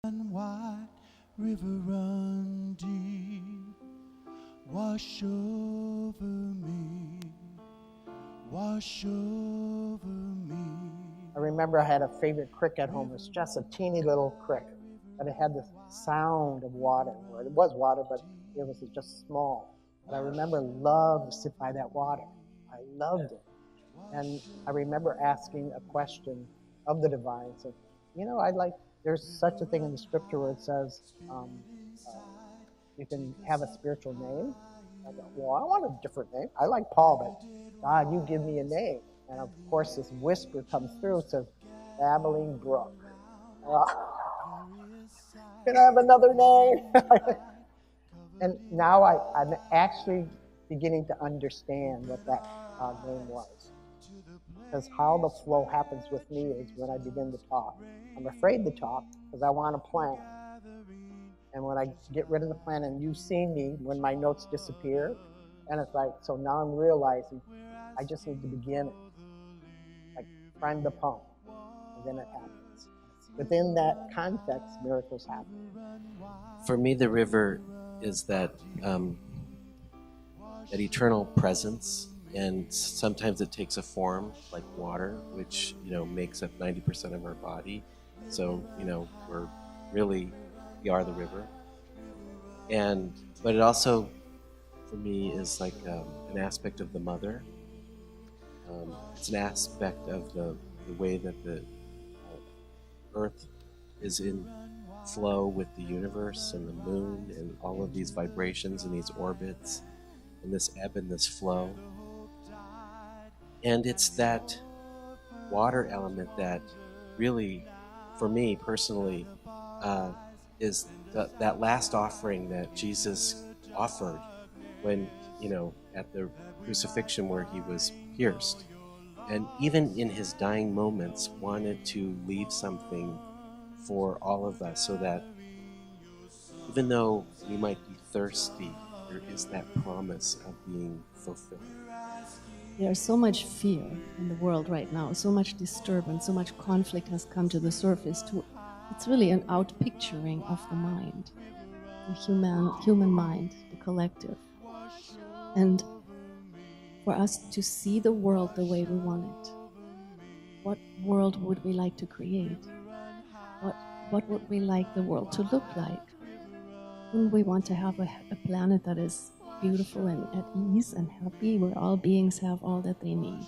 And white river run deep, wash over me, wash over me. I remember I had a favorite creek at home. It was just a teeny little creek, but it had this sound of water. Or it was water, but it was just small. But I remember loved to sit by that water. I loved it. And I remember asking a question of the divine, saying, there's such a thing in the scripture where it says, you can have a spiritual name. I go, well, I want a different name. I like Paul, but God, you give me a name. And of course, this whisper comes through, says, Babbling Brook. Can I have another name? And now I'm actually beginning to understand what that name was. Because how the flow happens with me is when I begin to talk. I'm afraid to talk because I want to plan. And when I get rid of the plan, and you see me when my notes disappear, and it's like, so now I'm realizing I just need to begin it. Like prime the pump, and then it happens. Within that context, miracles happen. For me, the river is that eternal presence, and sometimes it takes a form like water, which makes up 90% of our body. So we are the river. But it also, for me, is like an aspect of the mother. It's an aspect of the way that the earth is in flow with the universe and the moon and all of these vibrations and these orbits and this ebb and this flow. And it's that water element that really, for me personally, is that last offering that Jesus offered when, at the crucifixion where he was pierced. And even in his dying moments, wanted to leave something for all of us so that even though we might be thirsty, there is that promise of being fulfilled. There's so much fear in the world right now, so much disturbance, so much conflict has come to the surface. It's really an outpicturing of the mind, the human mind, the collective. And for us to see the world the way we want it, what world would we like to create? What would we like the world to look like? Wouldn't we want to have a planet that is beautiful and at ease and happy, where all beings have all that they need?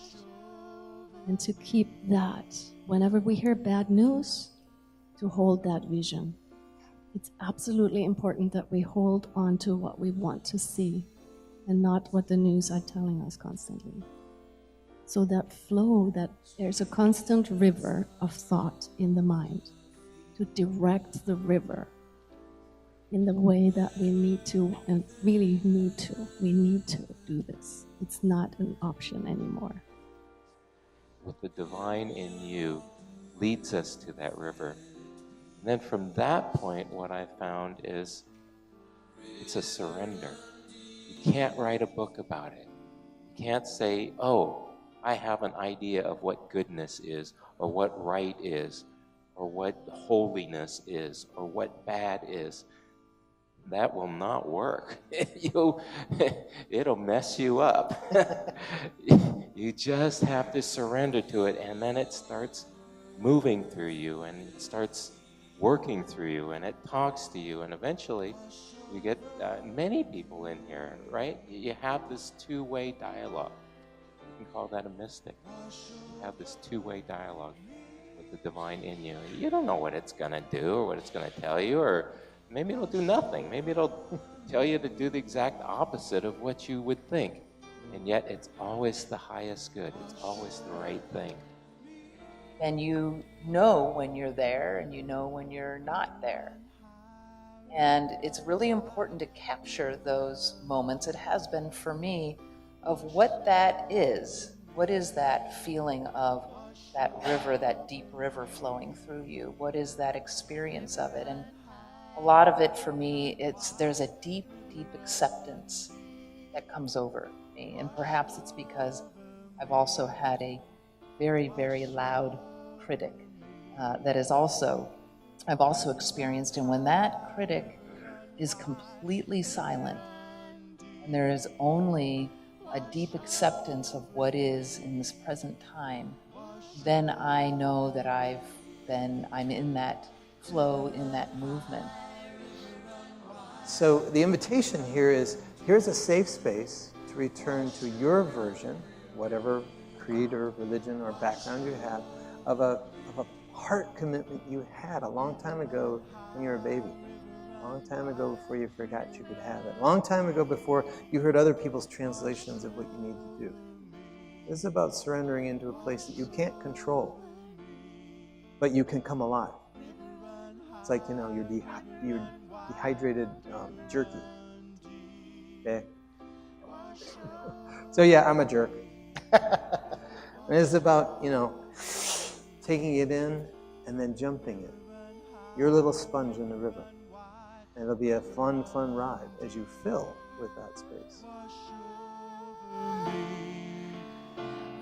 And to keep that, whenever we hear bad news, to hold that vision. It's absolutely important that we hold on to what we want to see and not what the news are telling us constantly. So that flow, that there's a constant river of thought in the mind to direct the river in the way that we need to, and really need to. We need to do this. It's not an option anymore. With the divine in you leads us to that river. And then from that point, what I found is it's a surrender. You can't write a book about it. You can't say, oh, I have an idea of what goodness is, or what right is, or what holiness is, or what bad is. That will not work. It'll mess you up. You just have to surrender to it, and then it starts moving through you, and it starts working through you, and it talks to you, and eventually you get many people in here, right? You have this two-way dialogue. You can call that a mystic. You have this two-way dialogue with the divine in you. You don't know what it's going to do or what it's going to tell you, or maybe it'll do nothing. Maybe it'll tell you to do the exact opposite of what you would think. And yet it's always the highest good. It's always the right thing. And you know when you're there, and you know when you're not there. And it's really important to capture those moments. It has been for me, of what that is. What is that feeling of that river, that deep river flowing through you? What is that experience of it? And a lot of it for me, there's a deep, deep acceptance that comes over me. And perhaps it's because I've also had a very, very loud critic that has also I've also experienced, and when that critic is completely silent, and there is only a deep acceptance of what is in this present time, then I know that I'm in that flow, in that movement. So the invitation here is, here's a safe space to return to your version, whatever creed or religion or background you have, of a heart commitment you had a long time ago when you were a baby. A long time ago before you forgot you could have it. A long time ago before you heard other people's translations of what you need to do. This is about surrendering into a place that you can't control, but you can come alive. It's like, your dehydrated jerky. Okay? So yeah, I'm a jerk. And it's about, taking it in and then jumping it. You're a little sponge in the river. And it'll be a fun, fun ride as you fill with that space.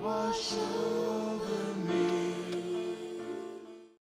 Wash over